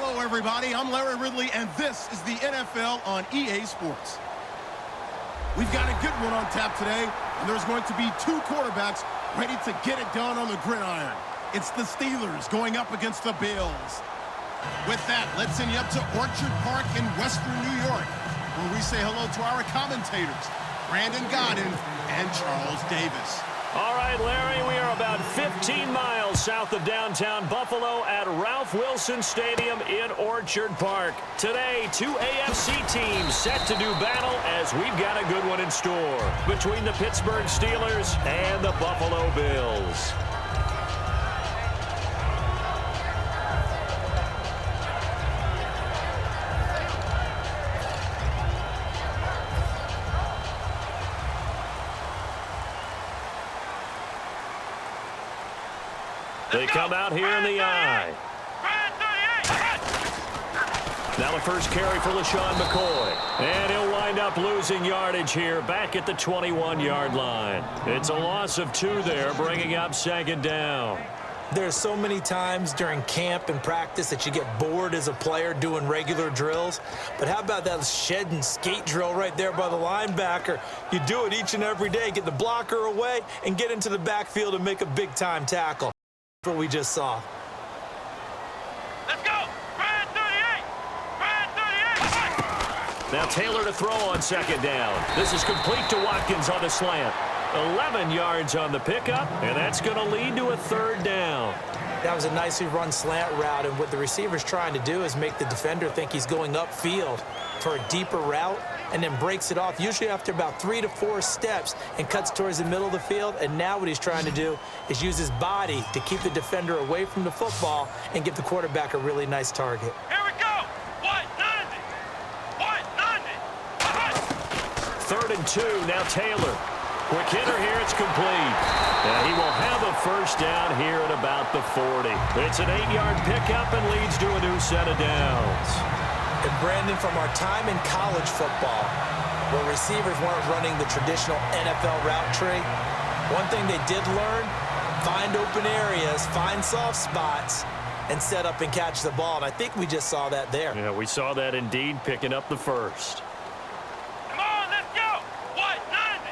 Hello, everybody. I'm Larry Ridley, and this is the NFL on EA Sports. We've got a good one on tap today, and there's going to be two quarterbacks ready to get it done on the gridiron. It's the Steelers going up against the Bills. With that, let's send you up to Orchard Park in Western New York, where we say hello to our commentators, Brandon Godden and Charles Davis. All right, Larry, we are about 15 miles south of downtown Buffalo at Ralph Wilson Stadium in Orchard Park. Today, two AFC teams set to do battle as we've got a good one in store between the Pittsburgh Steelers and the Buffalo Bills. They come out here in the eye. Now the first carry for LeSean McCoy. And he'll wind up losing yardage here back at the 21-yard line. It's a loss of 2 there, bringing up second down. There's so many times during camp and practice that you get bored as a player doing regular drills. But how about that shed and skate drill right there by the linebacker? You do it each and every day. Get the blocker away and get into the backfield and make a big-time tackle. What we just saw. Let's go! Brad 38! Brad 38! Now Taylor to throw on second down. This is complete to Watkins on the slant. 11 yards on the pickup, and that's going to lead to a third down. That was a nicely run slant route, and what the receiver's trying to do is make the defender think he's going upfield for a deeper route, and then breaks it off, usually after about 3 to 4 steps, and cuts towards the middle of the field. And now what he's trying to do is use his body to keep the defender away from the football and give the quarterback a really nice target. Here we go! 190! 190! 3rd and 2, now Taylor. Quick hitter here, it's complete. And he will have a first down here at about the 40. It's an 8-yard pickup and leads to a new set of downs. And Brandon, from our time in college football, where receivers weren't running the traditional NFL route tree, one thing they did learn, find open areas, find soft spots, and set up and catch the ball. And I think we just saw that there. Yeah, we saw that indeed, picking up the first. Come on, let's go! 190!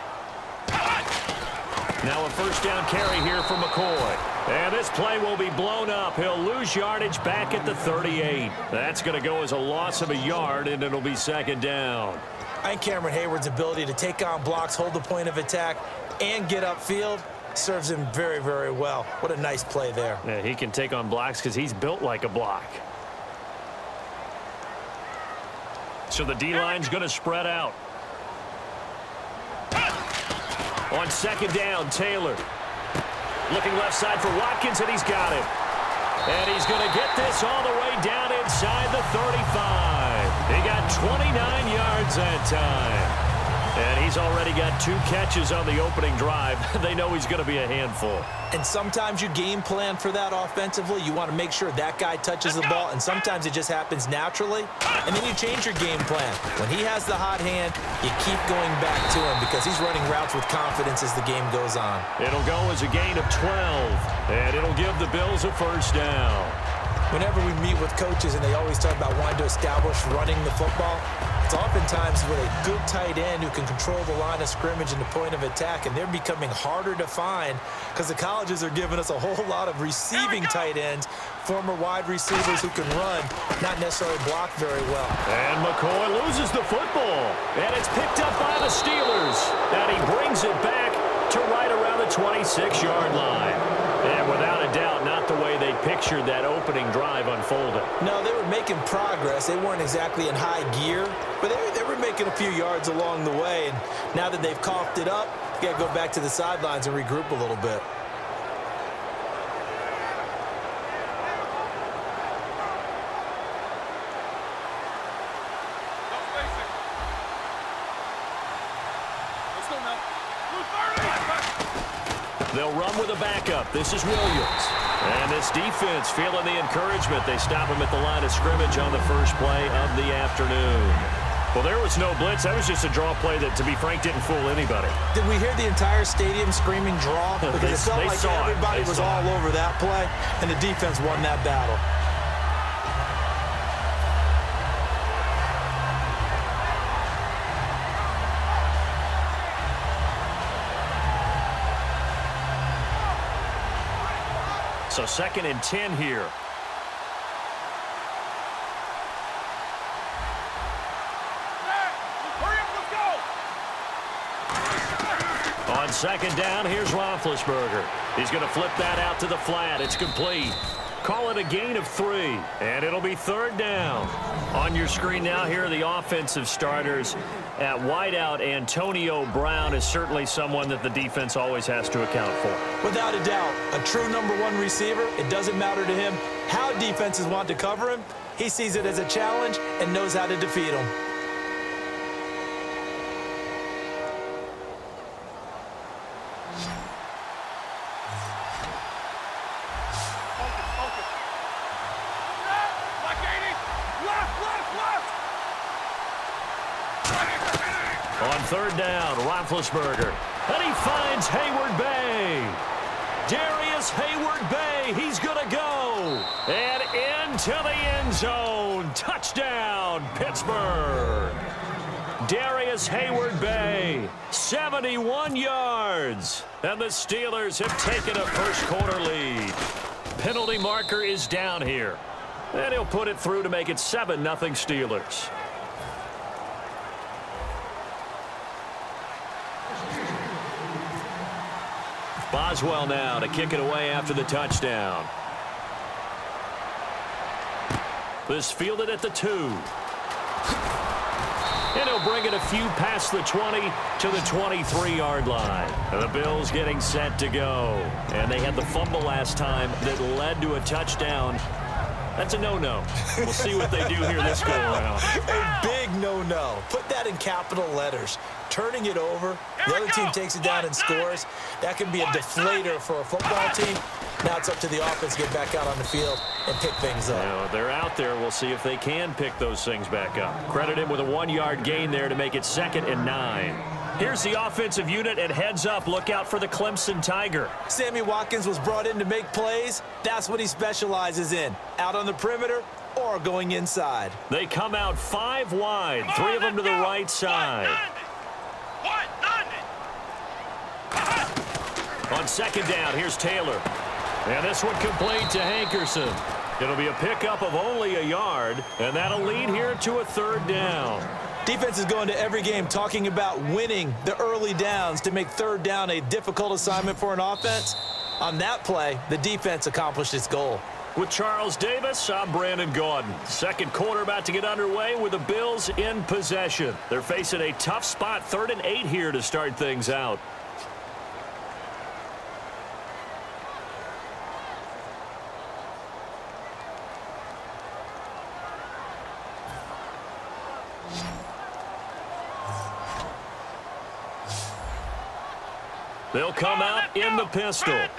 Now a first down carry here for McCoy. And this play will be blown up. He'll lose yardage back at the 38. That's going to go as a loss of a yard, and it'll be second down. I think Cameron Hayward's ability to take on blocks, hold the point of attack, and get upfield serves him very, very well. What a nice play there. Yeah, he can take on blocks because he's built like a block. So the D-line's going to spread out. On second down, Taylor. Looking left side for Watkins, and he's got it. And he's going to get this all the way down inside the 35. He got 29 yards that time. And he's already got 2 catches on the opening drive. They know he's going to be a handful. And sometimes you game plan for that offensively. You want to make sure that guy touches the ball, and sometimes it just happens naturally. And then you change your game plan. When he has the hot hand, you keep going back to him because he's running routes with confidence as the game goes on. It'll go as a gain of 12, and it'll give the Bills a first down. Whenever we meet with coaches and they always talk about wanting to establish running the football, it's oftentimes with a good tight end who can control the line of scrimmage and the point of attack, and they're becoming harder to find because the colleges are giving us a whole lot of receiving tight ends, former wide receivers who can run, not necessarily block very well. And McCoy loses the football, and it's picked up by the Steelers, and he brings it back to right around the 26-yard line. And without a doubt, not the way they pictured that opening drive unfolding. No, they were making progress. They weren't exactly in high gear, but they were making a few yards along the way. And now that they've coughed it up, you got to go back to the sidelines and regroup a little bit. They'll run with a backup. This is Williams. And this defense feeling the encouragement. They stop him at the line of scrimmage on the first play of the afternoon. Well, there was no blitz. That was just a draw play that, to be frank, didn't fool anybody. Did we hear the entire stadium screaming draw? Because it felt like everybody was all over that play, and the defense won that battle. So 2nd and 10 here. Hurry up, let's go! On 2nd down, here's Roethlisberger. He's going to flip that out to the flat. It's complete. Call it a gain of 3, and it'll be 3rd down. On your screen now, here are the offensive starters. At wideout, Antonio Brown is certainly someone that the defense always has to account for. Without a doubt, a true #1 receiver. It doesn't matter to him how defenses want to cover him. He sees it as a challenge and knows how to defeat them. On 3rd down, Roethlisberger. And he finds Hayward-Bay. Darius Hayward-Bay, he's going to go. And into the end zone. Touchdown, Pittsburgh. Darius Hayward-Bay, 71 yards. And the Steelers have taken a first-quarter lead. Penalty marker is down here. And he'll put it through to make it 7-0 Steelers. Boswell now to kick it away after the touchdown. This fielded at the 2. And he'll bring it a few past the 20 to the 23-yard line. And the Bills getting set to go. And they had the fumble last time that led to a touchdown. That's a no-no. We'll see what they do here this go-around. A big no-no. Put that in capital letters. Turning it over, the other team takes it down and scores. That can be a deflator for a football team. Now it's up to the offense to get back out on the field and pick things up. Now, they're out there. We'll see if they can pick those things back up. Credit him with a 1-yard gain there to make it 2nd and 9. Here's the offensive unit, and heads up, look out for the Clemson Tiger. Sammy Watkins was brought in to make plays. That's what he specializes in, out on the perimeter or going inside. They come out 5 wide, 3 of them to the right side. On 2nd down, here's Taylor. And this one complete to Hankerson. It'll be a pickup of only a yard, and that'll lead here to a 3rd down. Defense is going to every game talking about winning the early downs to make 3rd down a difficult assignment for an offense. On that play, the defense accomplished its goal. With Charles Davis, I'm Brandon Gaudin. 2nd quarter about to get underway with the Bills in possession. They're facing a tough spot, 3rd and 8 here to start things out. They'll come out in the pistol. On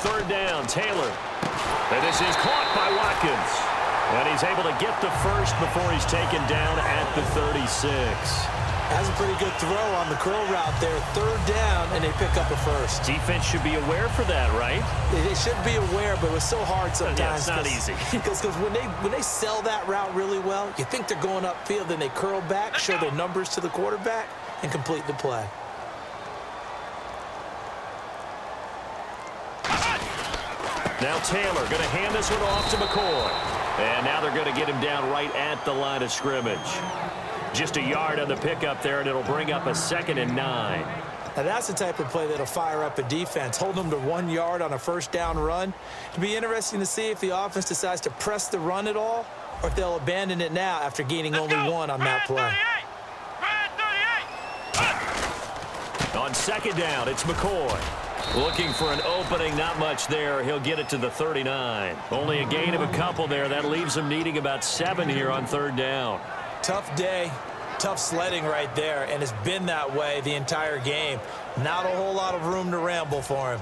3rd down, Taylor. And this is caught by Watkins. And he's able to get the first before he's taken down at the 36. That's a pretty good throw on the curl route there. 3rd down, and they pick up a first. Defense should be aware for that, right? They should be aware, but it was so hard sometimes. Yeah, it's not easy. Because when they sell that route really well, you think they're going upfield, then they curl back, show their numbers to the quarterback, and complete the play. Now Taylor going to hand this one off to McCoy. And now they're going to get him down right at the line of scrimmage. Just a yard on the pickup there, and it'll bring up a 2nd and 9. Now that's the type of play that'll fire up a defense. Hold them to 1 yard on a 1st down run. It'll be interesting to see if the offense decides to press the run at all, or if they'll abandon it now after gaining only 1 on that play. On 2nd down, it's McCoy. Looking for an opening, not much there. He'll get it to the 39. Only a gain of a couple there. That leaves him needing about 7 here on 3rd down. Tough day, tough sledding right there, and it's been that way the entire game. Not a whole lot of room to ramble for him.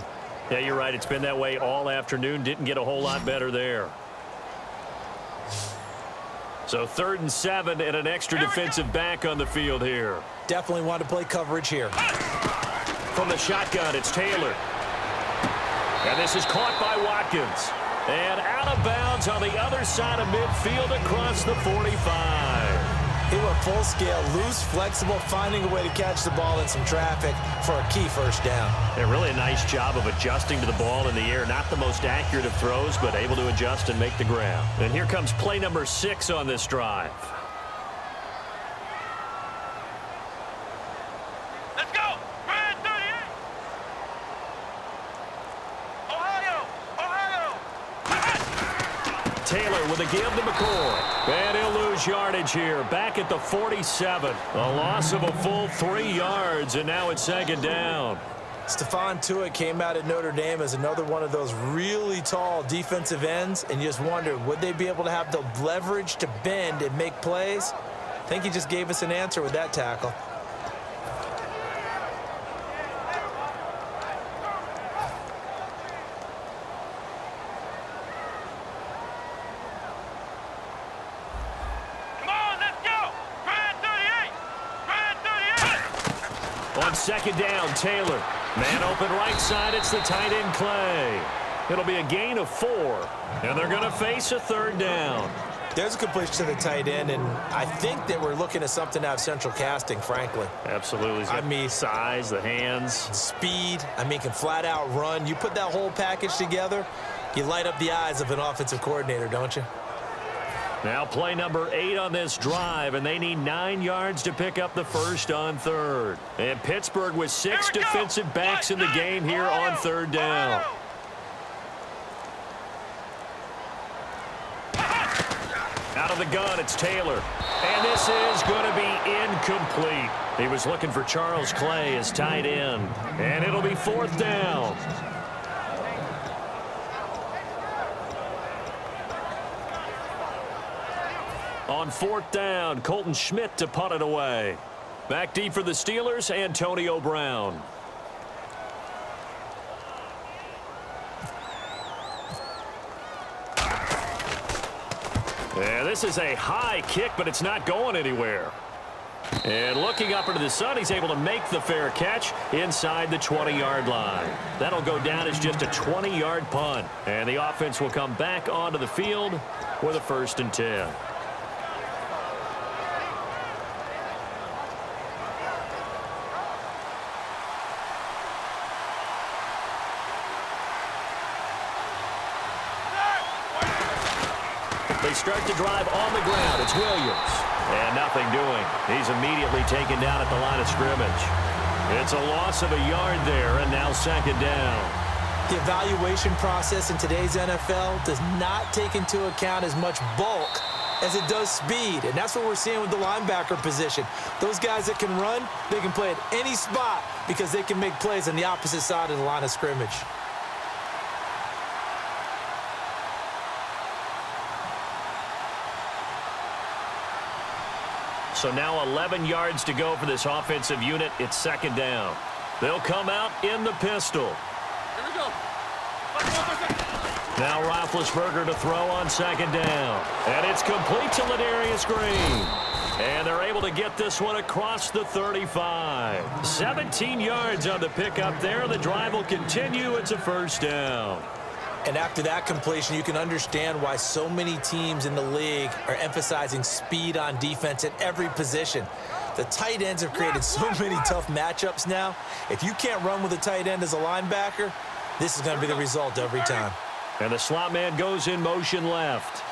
Yeah, you're right. It's been that way all afternoon. Didn't get a whole lot better there. So 3rd and 7 and an extra defensive back on the field here. Definitely want to play coverage here. From the shotgun, it's Taylor. And this is caught by Watkins. And out of bounds on the other side of midfield across the 45. He went full scale, loose, flexible, finding a way to catch the ball in some traffic for a key first down. Yeah, really a nice job of adjusting to the ball in the air. Not the most accurate of throws, but able to adjust and make the grab. And here comes play number 6 on this drive. Let's go. Brand 38. Ohio. Taylor with a give to McCoy. And he'll lose yardage here. Back at the 47. A loss of a full 3 yards, and now it's second down. Stephon Tuitt came out at Notre Dame as another one of those really tall defensive ends, and you just wondered, would they be able to have the leverage to bend and make plays? I think he just gave us an answer with that tackle. On second down, Taylor. Man open right side, it's the tight end Clay. It'll be a gain of 4, and they're going to face a third down. There's a completion to the tight end, and I think that we're looking at something out of central casting, frankly. Absolutely. I mean, size, the hands. Speed. I mean, can flat out run. You put that whole package together, you light up the eyes of an offensive coordinator, don't you? Now play number 8 on this drive, and they need 9 yards to pick up the first on third. And Pittsburgh with 6 defensive backs in the game here on third down. Out of the gun, it's Taylor. And this is going to be incomplete. He was looking for Charles Clay as tight end. And it'll be 4th down. On 4th down, Colton Schmidt to punt it away. Back deep for the Steelers, Antonio Brown. Yeah, this is a high kick, but it's not going anywhere. And looking up into the sun, he's able to make the fair catch inside the 20-yard line. That'll go down as just a 20-yard punt. And the offense will come back onto the field with a 1st and 10. They start to drive on the ground. It's Williams. And nothing doing. He's immediately taken down at the line of scrimmage. It's a loss of a yard there, and now second down. The evaluation process in today's NFL does not take into account as much bulk as it does speed, and that's what we're seeing with the linebacker position. Those guys that can run, they can play at any spot because they can make plays on the opposite side of the line of scrimmage. So now 11 yards to go for this offensive unit. It's second down. They'll come out in the pistol. Here we go. Now Roethlisberger to throw on second down. And it's complete to Ladarius Green. And they're able to get this one across the 35. 17 yards on the pickup there. The drive will continue. It's a 1st down. And after that completion, you can understand why so many teams in the league are emphasizing speed on defense at every position. The tight ends have created so many tough matchups now. If you can't run with a tight end as a linebacker, this is going to be the result every time. And the slot man goes in motion left.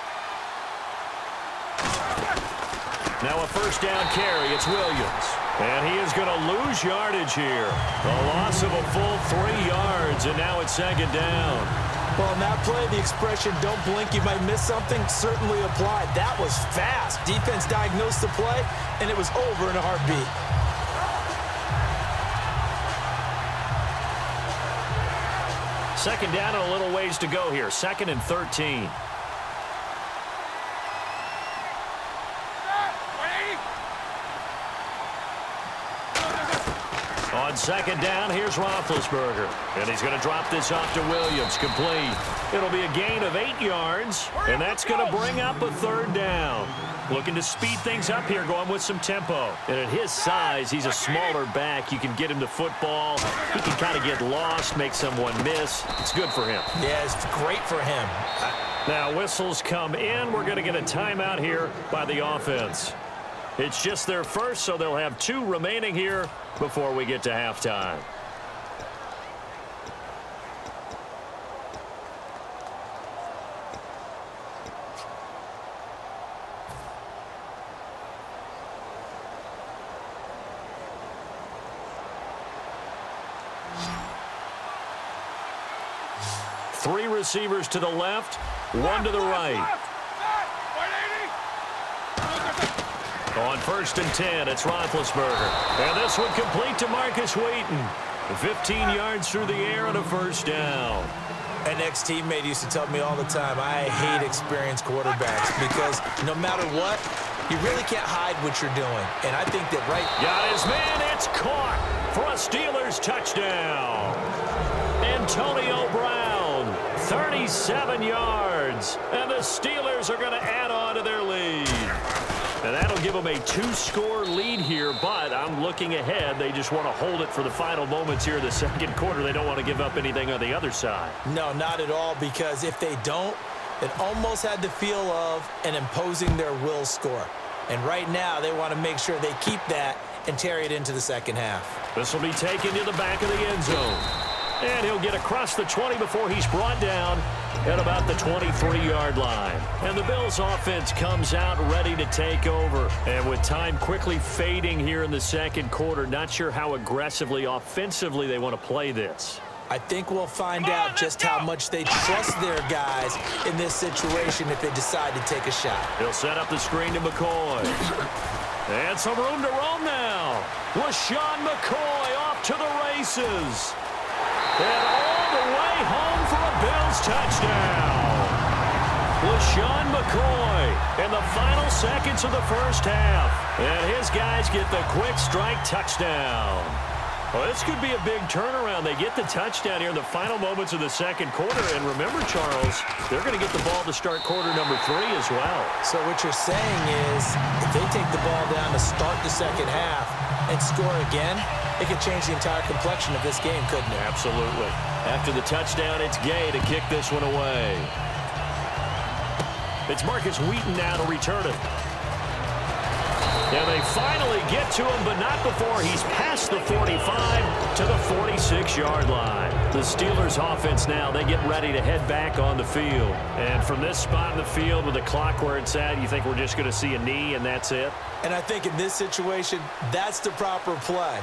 Now a 1st down carry. It's Williams. And he is going to lose yardage here. A loss of a full 3 yards, and now it's second down. Well, in that play, the expression, don't blink, you might miss something, certainly applied. That was fast. Defense diagnosed the play, and it was over in a heartbeat. Second down and a little ways to go here. 2nd and 13. On second down, here's Roethlisberger. And he's going to drop this off to Williams. Complete. It'll be a gain of 8 yards, and that's going to bring up a 3rd down. Looking to speed things up here, going with some tempo. And at his size, he's a smaller back. You can get him the football. He can kind of get lost, make someone miss. It's good for him. Yeah, it's great for him. Now whistles come in. We're going to get a timeout here by the offense. It's just their first, so they'll have 2 remaining here before we get to halftime. Three receivers to the left, 1 to the right. On 1st and 10, it's Roethlisberger. And this one complete to Marcus Wheaton. 15 yards through the air and a first down. An ex-teammate used to tell me all the time, I hate experienced quarterbacks because no matter what, you really can't hide what you're doing. And I think that Got his man, it's caught for a Steelers touchdown. Antonio Brown, 37 yards. And the Steelers are going to add on to their lead. And that'll give them a 2-score lead here, but I'm looking ahead. They just want to hold it for the final moments here in the second quarter. They don't want to give up anything on the other side. No, not at all, because if they don't, it almost had the feel of an imposing their will score. And right now, they want to make sure they keep that and carry it into the second half. This will be taken to the back of the end zone. And he'll get across the 20 before he's brought down at about the 23-yard line. And the Bills offense comes out ready to take over. And with time quickly fading here in the second quarter, not sure how aggressively, offensively they want to play this. I think we'll find out just how much they trust their guys in this situation if they decide to take a shot. He'll set up the screen to McCoy. And some room to roam now. LaShawn McCoy off to the races. And all the way home for a Bills touchdown. LaShawn McCoy in the final seconds of the first half. And his guys get the quick strike touchdown. Well, this could be a big turnaround. They get the touchdown here in the final moments of the second quarter. And remember, Charles, they're going to get the ball to start quarter number 3 as well. So what you're saying is if they take the ball down to start the second half and score again, it could change the entire complexion of this game, couldn't it? Absolutely. After the touchdown, it's Gay to kick this one away. It's Marcus Wheaton now to return it. And they finally get to him, but not before he's past the 45 to the 46-yard line. The Steelers offense now, they get ready to head back on the field. And from this spot in the field with the clock where it's at, you think we're just going to see a knee and that's it? And I think in this situation, that's the proper play.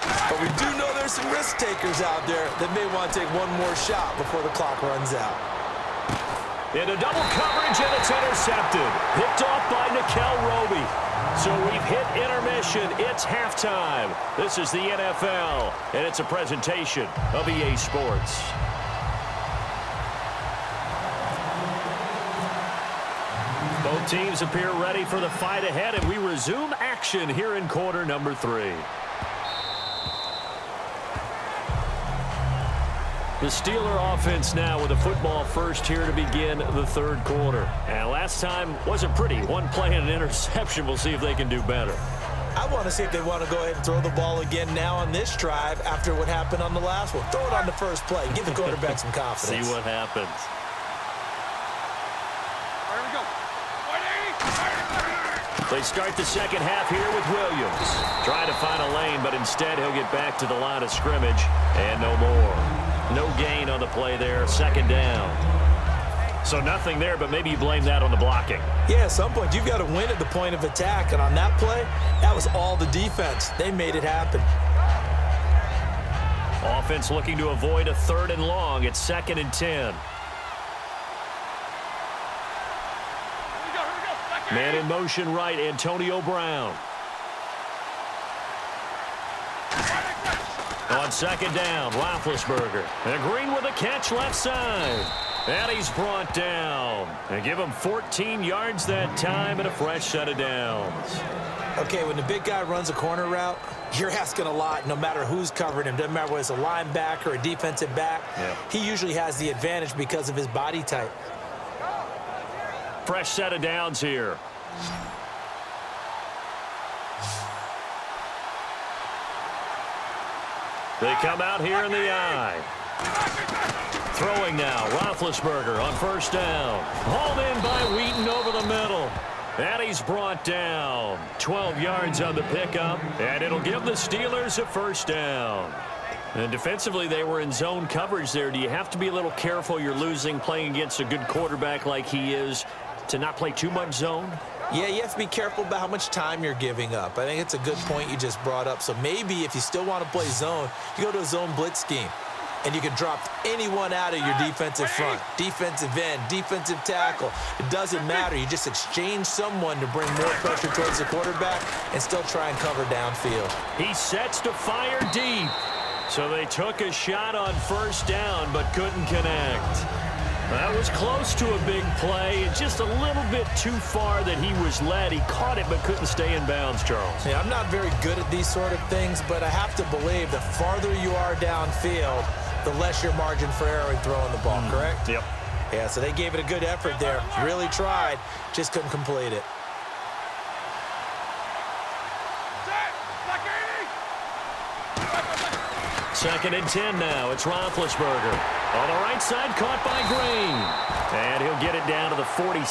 But we do know there's some risk takers out there that may want to take one more shot before the clock runs out. Into double coverage, and it's intercepted. Picked off by Nickel Roby. So we've hit intermission. It's halftime. This is the NFL, and it's a presentation of EA Sports. Both teams appear ready for the fight ahead, and we resume action here in quarter number 3. The Steeler offense now with a football first here to begin the third quarter. And last time wasn't pretty. One play and an interception. We'll see if they can do better. I want to see if they want to go ahead and throw the ball again now on this drive after what happened on the last one. Throw it on the first play. Give the quarterback some confidence. See what happens. Here we go. They start the second half here with Williams. Trying to find a lane, but instead he'll get back to the line of scrimmage and no more. No gain on the play there, second down. So nothing there, but maybe you blame that on the blocking. Yeah, at some point, you've got to win at the point of attack. And on that play, that was all the defense. They made it happen. Offense looking to avoid a 3rd and long. It's 2nd and 10. Man in motion right, Antonio Brown. On second down, Roethlisberger. And Green with a catch left side. And he's brought down. And give him 14 yards that time and a fresh set of downs. Okay, when the big guy runs a corner route, you're asking a lot no matter who's covering him. Doesn't matter whether it's a linebacker or a defensive back. Yeah. He usually has the advantage because of his body type. Fresh set of downs here. They come out here in the eye. Throwing now, Roethlisberger on first down. Hauled in by Wheaton over the middle. And he's brought down. 12 yards on the pickup, and it'll give the Steelers a first down. And defensively, they were in zone coverage there. Do you have to be a little careful? You're losing playing against a good quarterback like he is to not play too much zone? Yeah, you have to be careful about how much time you're giving up. I think it's a good point you just brought up. So maybe if you still want to play zone, you go to a zone blitz scheme. And you can drop anyone out of your defensive front, defensive end, defensive tackle. It doesn't matter. You just exchange someone to bring more pressure towards the quarterback and still try and cover downfield. He sets to fire deep. So they took a shot on first down but couldn't connect. That was close to a big play. Just a little bit too far that he was led. He caught it but couldn't stay in bounds, Charles. Yeah, I'm not very good at these sort of things, but I have to believe the farther you are downfield, the less your margin for error in throwing the ball, correct? Yep. Yeah, so they gave it a good effort there. Really tried, just couldn't complete it. Second and 10 now. It's Roethlisberger. On the right side, caught by Green. And he'll get it down to the 47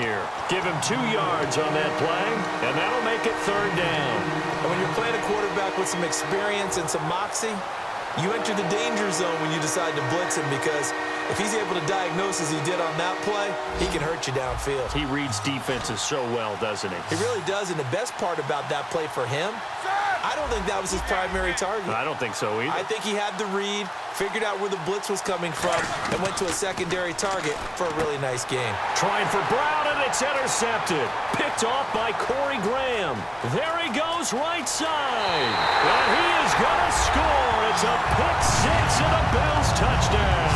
here. Give him 2 yards on that play, and that'll make it third down. And when you're playing a quarterback with some experience and some moxie, you enter the danger zone when you decide to blitz him, because if he's able to diagnose as he did on that play, he can hurt you downfield. He reads defenses so well, doesn't he? He really does, and the best part about that play for him, I don't think that was his primary target. I don't think so either. I think he had the read, figured out where the blitz was coming from, and went to a secondary target for a really nice game. Trying for Brown, and it's intercepted. Picked off by Corey Graham. There he goes, right side. And he is going to score. It's a pick six and a Bills touchdown.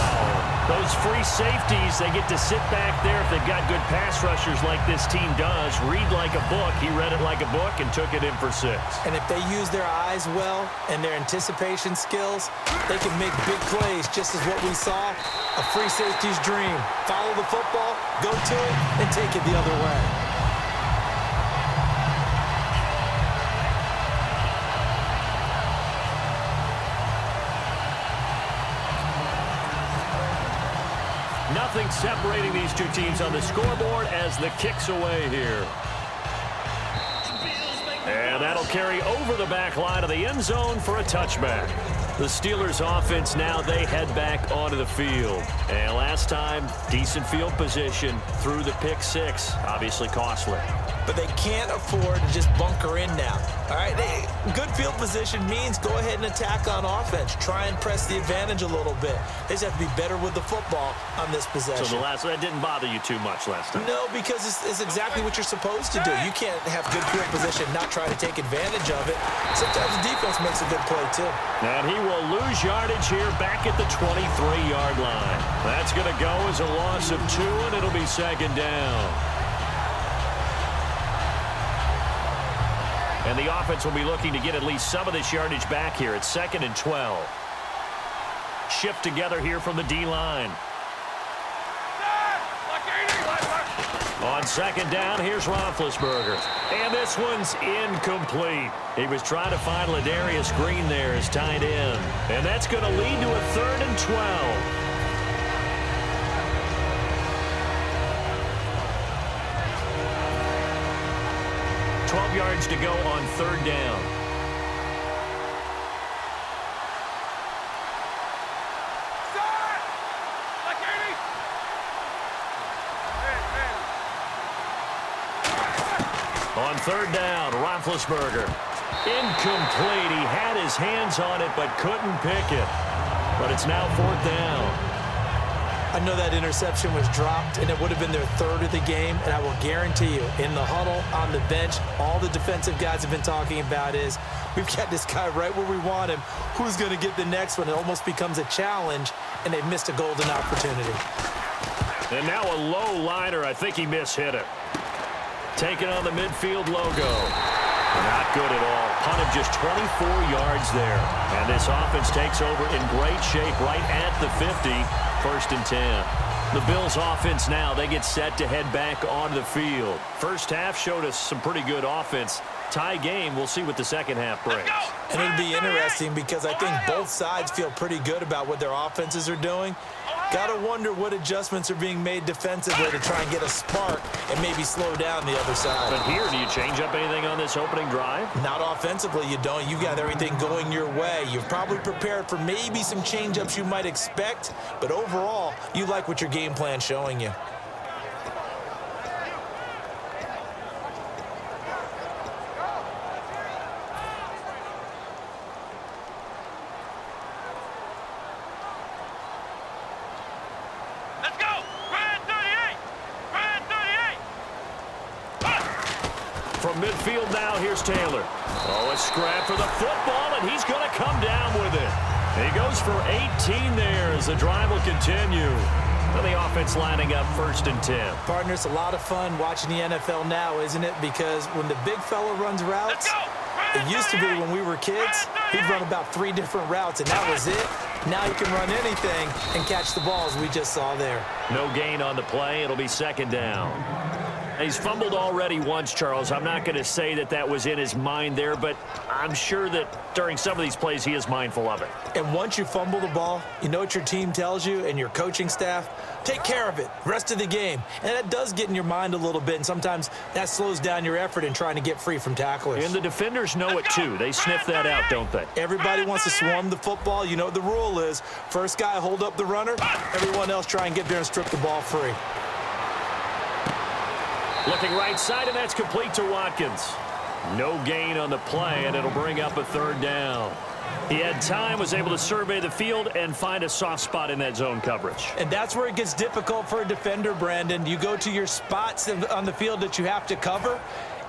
Those free safeties, they get to sit back there if they've got good pass rushers like this team does. Read like a book. He read it like a book and took it in for 6. And if they use their eyes well and their anticipation skills, they can make big plays, just as what we saw, a free safety's dream. Follow the football, go to it, and take it the other way. Nothing separating these two teams on the scoreboard as the kick's away here. And that'll carry over the back line of the end zone for a touchback. The Steelers offense now, they head back onto the field. And last time, decent field position through the pick six. Obviously costly. But they can't afford to just bunker in now. All right, good field position means go ahead and attack on offense. Try and press the advantage a little bit. They just have to be better with the football on this possession. So that didn't bother you too much last time? No, because it's exactly what you're supposed to do. You can't have good field position, not try to take advantage of it. Sometimes the defense makes a good play, too. And he will lose yardage here back at the 23-yard line. That's going to go as a loss of 2, and it'll be second down. And the offense will be looking to get at least some of this yardage back here. It's 2nd and 12. Shift together here from the D-line. On second down, here's Roethlisberger. And this one's incomplete. He was trying to find Ladarius Green there as tight end. And that's going to lead to a 3rd and 12. 12 yards to go on 3rd down. On 3rd down, Roethlisberger. Incomplete. He had his hands on it but couldn't pick it. But it's now 4th down. I know that interception was dropped, and it would have been their 3rd of the game, and I will guarantee you, in the huddle, on the bench, all the defensive guys have been talking about is, we've got this guy right where we want him. Who's going to get the next one? It almost becomes a challenge, and they've missed a golden opportunity. And now a low liner. I think he mishit it. Taking on the midfield logo. Not good at all. Punt of just 24 yards there. And this offense takes over in great shape right at the 50. 1st and 10. The Bills offense now, they get set to head back onto the field. First half showed us some pretty good offense. Tie game, we'll see what the second half brings. And it'll be interesting because I think both sides feel pretty good about what their offenses are doing. Got to wonder what adjustments are being made defensively to try and get a spark and maybe slow down the other side. But here, do you change up anything on this opening drive? Not offensively, you don't. You got everything going your way. You've probably prepared for maybe some change-ups you might expect, but overall, you like what your game plan's showing you. Let's go! Grand 38! Grand 38! From midfield now, here's Taylor. Oh, a scrap for the football, and he's going to come down with it. He goes for 18 there as the drive will continue. And the offense lining up 1st and 10. Partner, it's a lot of fun watching the NFL now, isn't it? Because when the big fella runs routes, it used to be when we were kids, he'd run about 3 different routes, and that was it. Now he can run anything and catch the balls we just saw there. No gain on the play. It'll be 2nd down. He's fumbled already once, Charles. I'm not going to say that that was in his mind there, but I'm sure that during some of these plays he is mindful of it. And once you fumble the ball, you know what your team tells you and your coaching staff? Take care of it, rest of the game. And that does get in your mind a little bit, and sometimes that slows down your effort in trying to get free from tacklers. And the defenders know it too. They sniff that out, don't they? Everybody wants to swarm the football. You know what the rule is. First guy hold up the runner, everyone else try and get there and strip the ball free. Looking right side, and that's complete to Watkins. No gain on the play, and it'll bring up a 3rd down. He had time, was able to survey the field and find a soft spot in that zone coverage. And that's where it gets difficult for a defender, Brandon. You go to your spots on the field that you have to cover,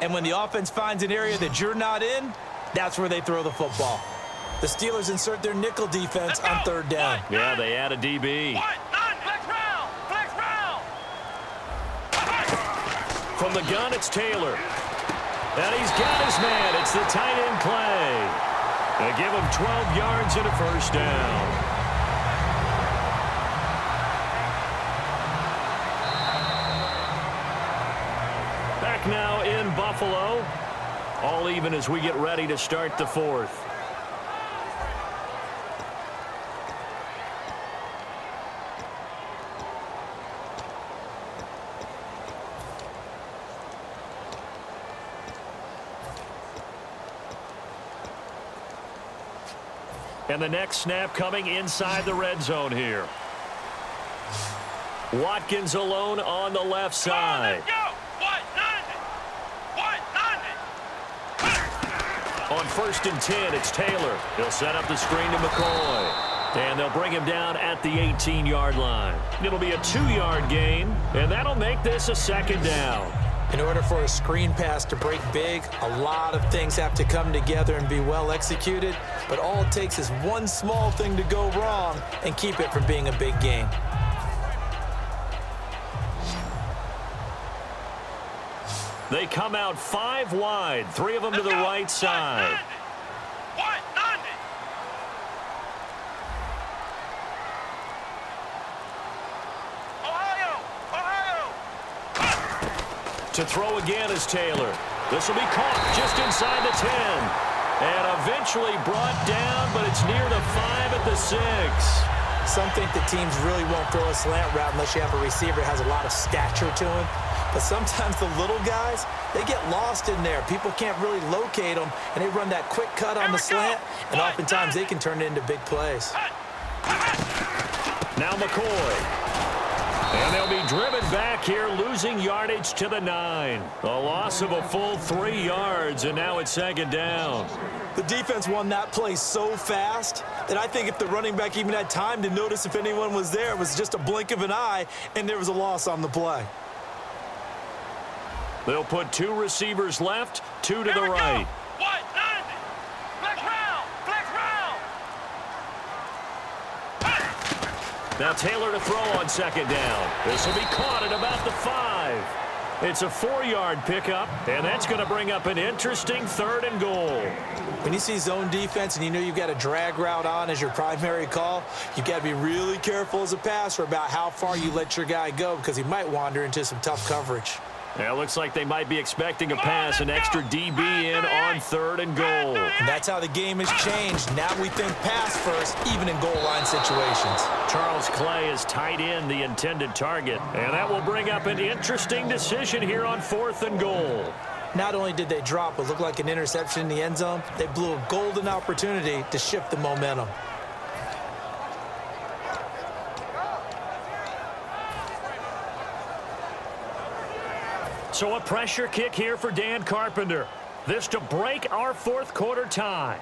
and when the offense finds an area that you're not in, that's where they throw the football. The Steelers insert their nickel defense on 3rd down. Yeah, they add a DB. From the gun, it's Taylor. And he's got his man. It's the tight end play. They give him 12 yards and a 1st down. Back now in Buffalo. All even as we get ready to start the 4th. And the next snap coming inside the red zone here. Watkins alone on the left side. On 1st and 10, it's Taylor. He'll set up the screen to McCoy. And they'll bring him down at the 18-yard line. It'll be a 2-yard gain, and that'll make this a 2nd down. In order for a screen pass to break big, a lot of things have to come together and be well executed, but all it takes is one small thing to go wrong and keep it from being a big gain. They come out 5 wide, 3 of them to the right side. To throw again is Taylor. This will be caught just inside the 10. And eventually brought down, but it's near the 5 at the 6. Some think that teams really won't throw a slant route unless you have a receiver that has a lot of stature to him. But sometimes the little guys, they get lost in there. People can't really locate them, and they run that quick cut on the slant, and oftentimes they can turn it into big plays. Now McCoy. And they'll be driven back here, losing yardage to the 9. A loss of a full 3 yards, and now it's 2nd down. The defense won that play so fast that I think if the running back even had time to notice if anyone was there, it was just a blink of an eye, and there was a loss on the play. They'll put 2 receivers left, 2 to the right. Now Taylor to throw on 2nd down. This will be caught at about the 5. It's a 4-yard pickup, and that's going to bring up an interesting 3rd and goal. When you see zone defense and you know you've got a drag route on as your primary call, you've got to be really careful as a passer about how far you let your guy go because he might wander into some tough coverage. Yeah, looks like they might be expecting a pass, an extra DB in on 3rd and goal. And that's how the game has changed. Now we think pass first, even in goal line situations. Charles Clay is tight in the intended target, and that will bring up an interesting decision here on 4th and goal. Not only did they drop what looked like an interception in the end zone, they blew a golden opportunity to shift the momentum. So a pressure kick here for Dan Carpenter. This to break our 4th quarter tie.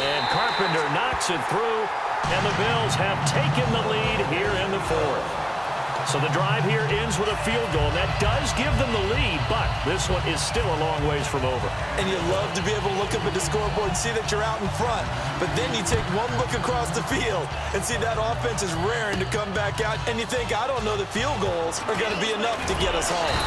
And Carpenter knocks it through, and the Bills have taken the lead here in the 4th. So the drive here ends with a field goal, and that does give them the lead, but this one is still a long ways from over. And you love to be able to look up at the scoreboard and see that you're out in front, but then you take one look across the field and see that offense is raring to come back out, and you think, I don't know that field goals are going to be enough to get us home.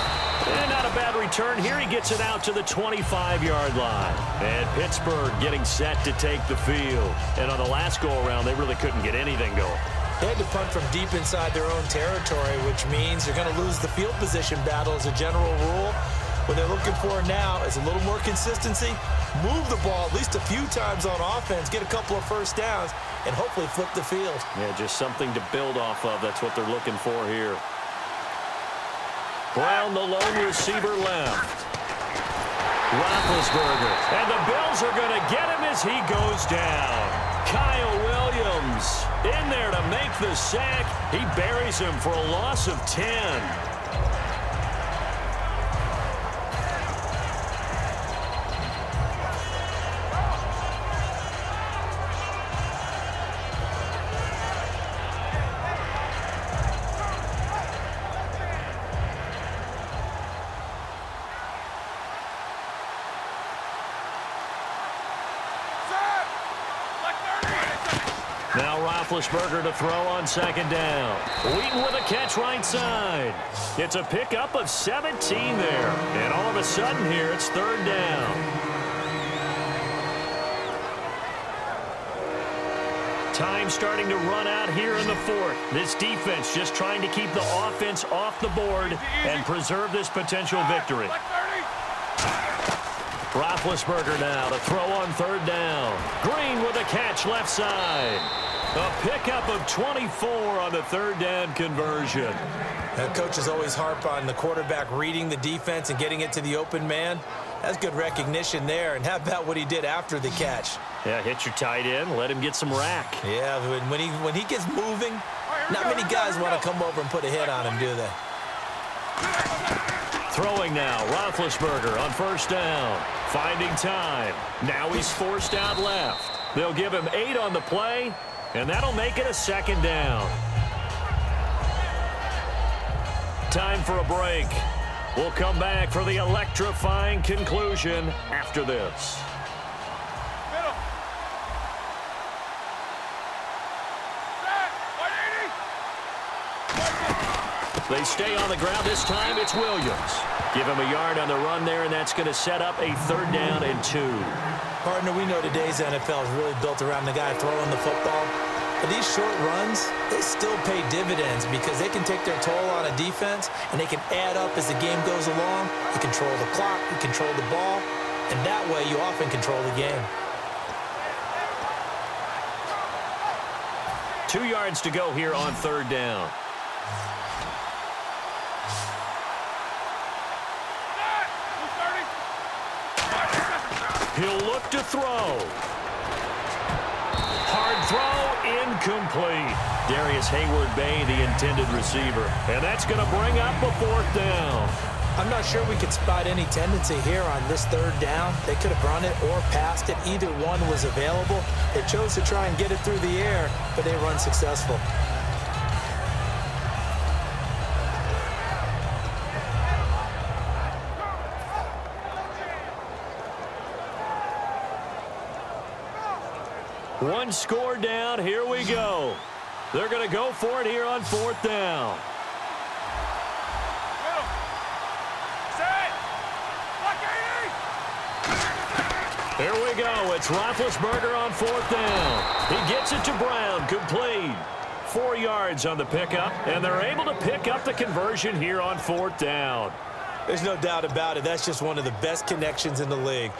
And not a bad return here. He gets it out to the 25-yard line. And Pittsburgh getting set to take the field. And on the last go-around, they really couldn't get anything going. They had to punt from deep inside their own territory, which means they're going to lose the field position battle as a general rule. What they're looking for now is a little more consistency, move the ball at least a few times on offense, get a couple of first downs, and hopefully flip the field. Yeah, just something to build off of. That's what they're looking for here. Brown, the lone receiver, left. Roethlisberger. And the Bills are going to get him as he goes down. Kyle Williams in there to make the sack. He buries him for a loss of 10. Now Roethlisberger to throw on 2nd down. Wheaton with a catch right side. It's a pickup of 17 there. And all of a sudden here, it's 3rd down. Time starting to run out here in the 4th. This defense just trying to keep the offense off the board and preserve this potential victory. Roethlisberger now to throw on 3rd down. Green with a catch left side. A pickup of 24 on the 3rd down conversion. Now, coaches always harp on the quarterback reading the defense and getting it to the open man. That's good recognition there. And how about what he did after the catch? Yeah, hit your tight end, let him get some rack. Yeah, when he gets moving, not many guys want to come over and put a hit on him, do they? Throwing now, Roethlisberger on 1st down. Finding time. Now he's forced out left. They'll give him 8 on the play, and that'll make it a 2nd down. Time for a break. We'll come back for the electrifying conclusion after this. They stay on the ground. This time it's Williams. Give him a yard on the run there, and that's going to set up a 3rd down and 2. Partner, we know today's NFL is really built around the guy throwing the football. But these short runs, they still pay dividends because they can take their toll on a defense, and they can add up as the game goes along. You control the clock, you control the ball, and that way you often control the game. 2 yards to go here on 3rd down. He'll look to throw. Hard throw, incomplete. Darius Hayward-Bay, the intended receiver. And that's going to bring up a 4th down. I'm not sure we could spot any tendency here on this 3rd down. They could have run it or passed it. Either one was available. They chose to try and get it through the air, but they run successful. One score down. Here we go. They're going to go for it here on 4th down. Here we go. It's Roethlisberger on 4th down. He gets it to Brown. down, complete. 4 yards on the pickup, and they're able to pick up the conversion here on 4th down. There's no doubt about it. That's just one of the best connections in the league.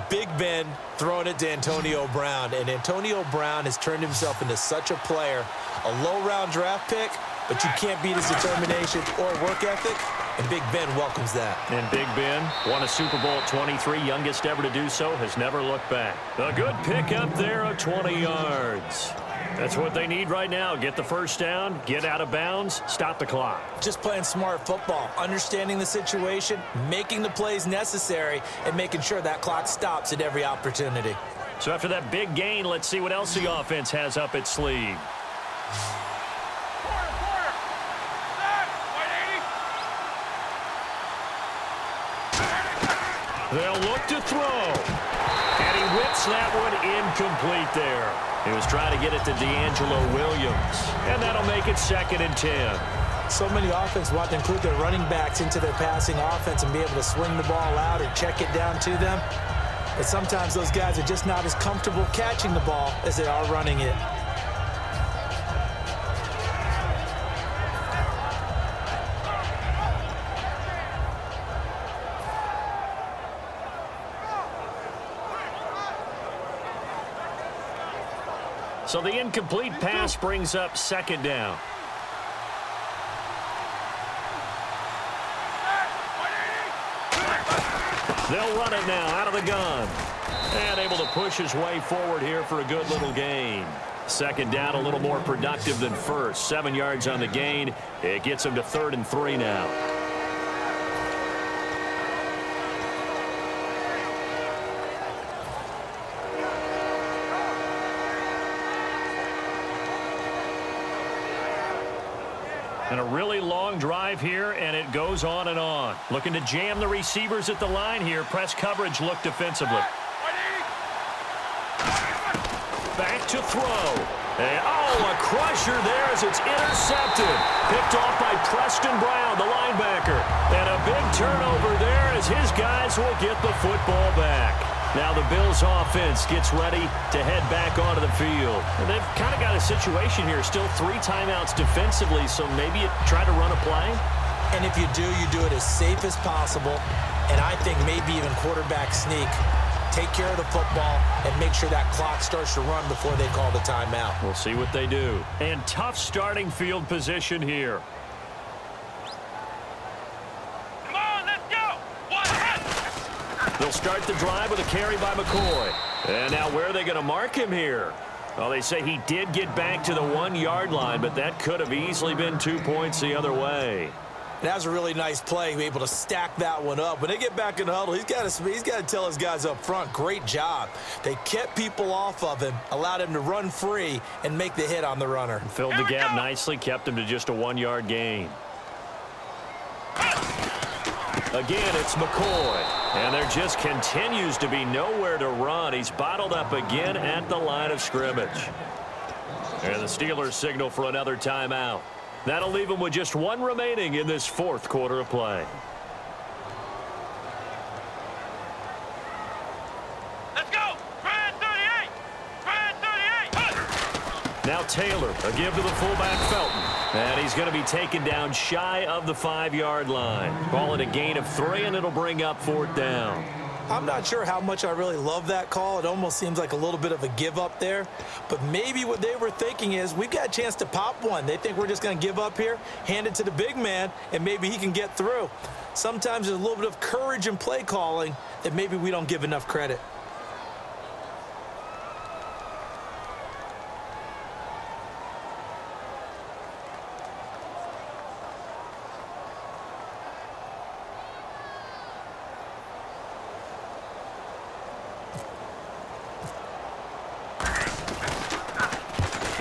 Big Ben throwing it to Antonio Brown, and Antonio Brown has turned himself into such a player. A low-round draft pick, but you can't beat his determination or work ethic, and Big Ben welcomes that. And Big Ben won a Super Bowl at 23, youngest ever to do so, has never looked back. A good pickup there of 20 yards. That's what they need right now. Get the first down, get out of bounds, stop the clock. Just playing smart football, understanding the situation, making the plays necessary, and making sure that clock stops at every opportunity. So after that big gain, let's see what else the offense has up its sleeve. Quarter. Set. White 80. They'll look to throw. And he whips that one incomplete there. He was trying to get it to D'Angelo Williams. And that'll make it 2nd and 10. So many offenses want to include their running backs into their passing offense and be able to swing the ball out or check it down to them. But sometimes those guys are just not as comfortable catching the ball as they are running it. So the incomplete pass brings up 2nd down. They'll run it now out of the gun. And able to push his way forward here for a good little gain. 2nd down, a little more productive than first. 7 yards on the gain. It gets him to 3rd and 3 now. And a really long drive here, and it goes on and on. Looking to jam the receivers at the line here. Press coverage look defensively. Back to throw. And, a crusher there as it's intercepted. Picked off by Preston Brown, the linebacker. And a big turnover there as his guys will get the football back. Now the Bills offense gets ready to head back onto the field. And they've kind of got a situation here. Still 3 timeouts defensively, so maybe you try to run a play. And if you do it as safe as possible. And I think maybe even quarterback sneak. Take care of the football and make sure that clock starts to run before they call the timeout. We'll see what they do. And tough starting field position here. They'll start the drive with a carry by McCoy. And now where are they going to mark him here? Well, they say he did get back to the 1-yard line, but that could have easily been 2 points the other way. That was a really nice play, able to stack that one up. When they get back in the huddle, he's got to tell his guys up front, great job. They kept people off of him, allowed him to run free and make the hit on the runner. Filled the gap nicely, kept him to just a 1-yard gain. Again, it's McCoy. And there just continues to be nowhere to run. He's bottled up again at the line of scrimmage. And the Steelers signal for another timeout. That'll leave them with just 1 remaining in this 4th quarter of play. Let's go! Try 38! Try 38! Now Taylor, a give to the fullback Felton. And he's going to be taken down shy of the 5-yard line. Call it a gain of 3, and it'll bring up 4th down. I'm not sure how much I really love that call. It almost seems like a little bit of a give up there. But maybe what they were thinking is we've got a chance to pop one. They think we're just going to give up here, hand it to the big man, and maybe he can get through. Sometimes there's a little bit of courage in play calling that maybe we don't give enough credit.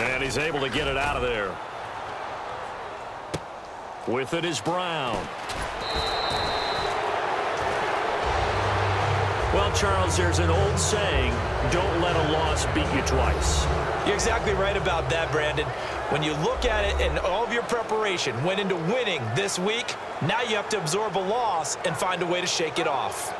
And he's able to get it out of there. With it is Brown. Well, Charles, there's an old saying, don't let a loss beat you twice. You're exactly right about that, Brandon. When you look at it and all of your preparation went into winning this week, now you have to absorb a loss and find a way to shake it off.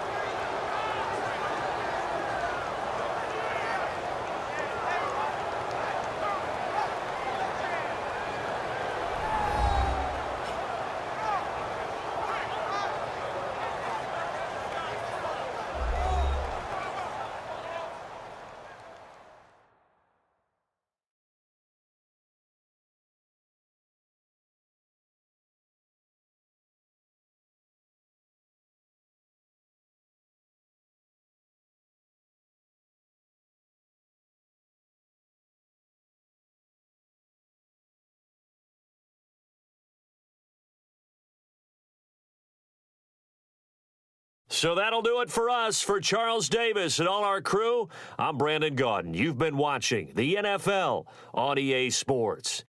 So that'll do it for us. For Charles Davis and all our crew, I'm Brandon Gaudin. You've been watching the NFL on EA Sports.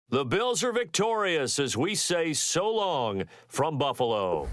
The Bills are victorious as we say so long from Buffalo.